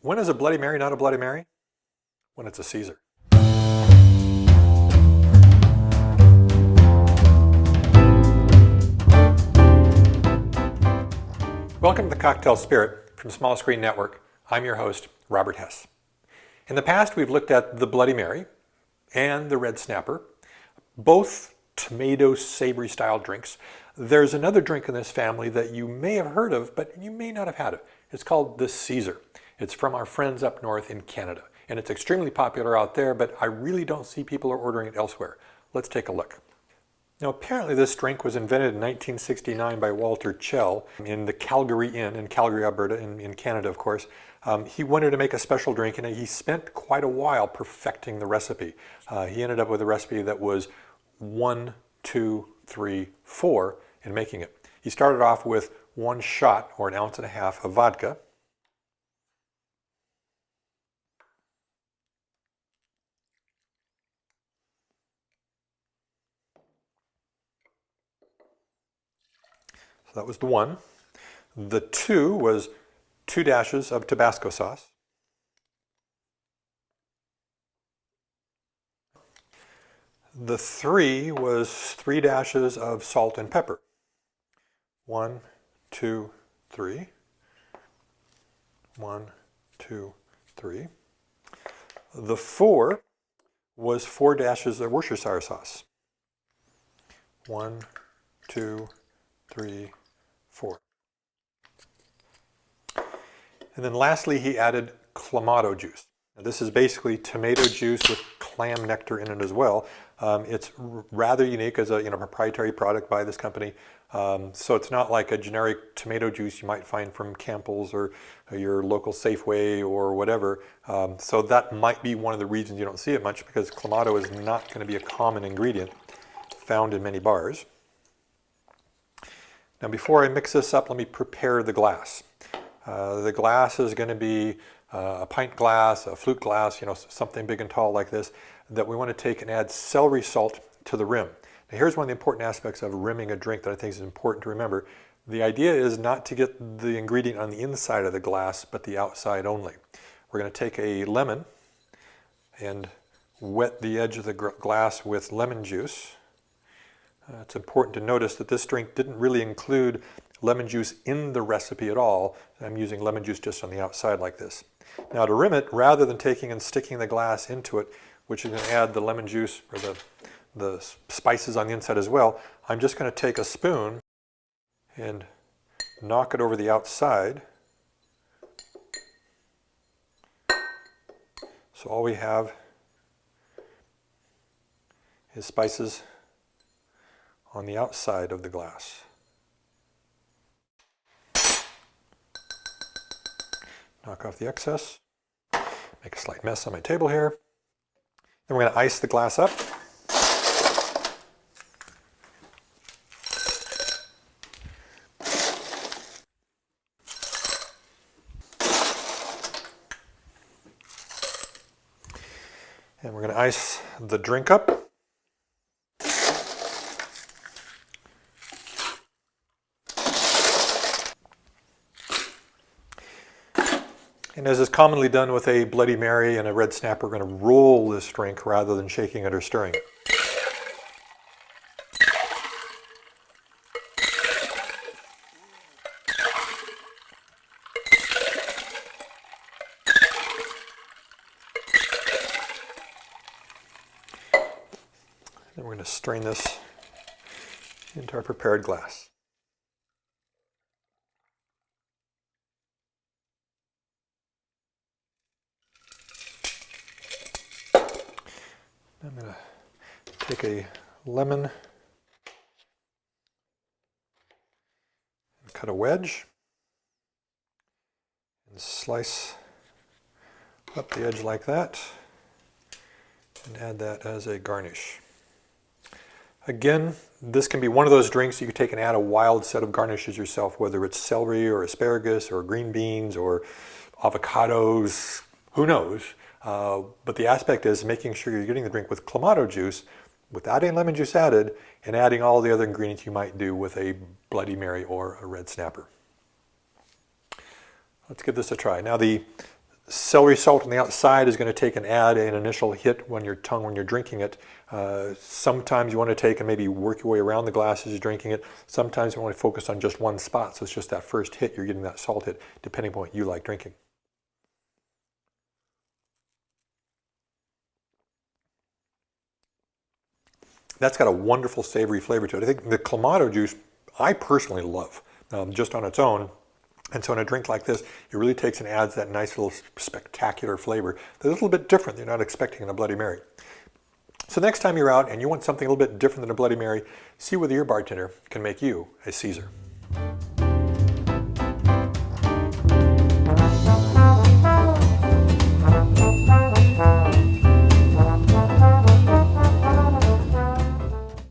When is a Bloody Mary not a Bloody Mary? When it's a Caesar. Welcome to the Cocktail Spirit from Small Screen Network. I'm your host, Robert Hess. In the past, we've looked at the Bloody Mary and the Red Snapper, both tomato savory style drinks. There's another drink in this family that you may have heard of, but you may not have had it. It's called the Caesar. It's from our friends up north in Canada, and it's extremely popular out there, but I really don't see people are ordering it elsewhere. Let's take a look. Now, apparently this drink was invented in 1969 by Walter Chell in the Calgary Inn in Calgary, Alberta, in Canada, of course. He wanted to make a special drink, and he spent quite a while perfecting the recipe. He ended up with a recipe that was 1, 2, 3, 4 in making it. He started off with 1 shot, or 1.5 ounces of vodka. So that was the 1. The 2 was 2 dashes of Tabasco sauce. The 3 was 3 dashes of salt and pepper. 1, 2, 3. 1, 2, 3. The 4 was 4 dashes of Worcestershire sauce. 1, 2, 3, 4. And then lastly, he added Clamato juice. Now, this is basically tomato juice with clam nectar in it as well. It's rather unique as a proprietary product by this company. So it's not like a generic tomato juice you might find from Campbell's or your local Safeway or whatever. So that might be one of the reasons you don't see it much, because Clamato is not going to be a common ingredient found in many bars. Now, before I mix this up, let me prepare the glass. The glass is going to be a pint glass, a flute glass, something big and tall like this, that we want to take and add celery salt to the rim. Now, here's one of the important aspects of rimming a drink that I think is important to remember. The idea is not to get the ingredient on the inside of the glass, but the outside only. We're going to take a lemon and wet the edge of the glass with lemon juice. It's important to notice that this drink didn't really include lemon juice in the recipe at all. I'm using lemon juice just on the outside like this. Now, to rim it, rather than taking and sticking the glass into it, which is going to add the lemon juice or the spices on the inside as well, I'm just going to take a spoon and knock it over the outside. So all we have is spices on the outside of the glass. Knock off the excess, make a slight mess on my table here. Then we're going to ice the glass up. And we're going to ice the drink up. And as is commonly done with a Bloody Mary and a Red Snapper, we're going to roll this drink rather than shaking it or stirring it. Then we're going to strain this into our prepared glass. I'm going to take a lemon and cut a wedge and slice up the edge like that and add that as a garnish. Again, this can be one of those drinks you can take and add a wild set of garnishes yourself, whether it's celery or asparagus or green beans or avocados, who knows. But the aspect is making sure you're getting the drink with Clamato juice without any lemon juice added, and adding all the other ingredients you might do with a Bloody Mary or a Red Snapper. Let's give this a try. Now, the Celery salt on the outside is going to take and add an initial hit on your tongue when you're drinking it. Sometimes you want to take and maybe work your way around the glass as you're drinking it. Sometimes you want to focus on just one spot, so it's just that first hit, you're getting that salt hit, depending on what you like drinking. That's got a wonderful savory flavor to it. I think the Clamato juice, I personally love, just on its own. And so in a drink like this, it really takes and adds that nice little spectacular flavor that's a little bit different than you're not expecting in a Bloody Mary. So next time you're out and you want something a little bit different than a Bloody Mary, see whether your bartender can make you a Caesar.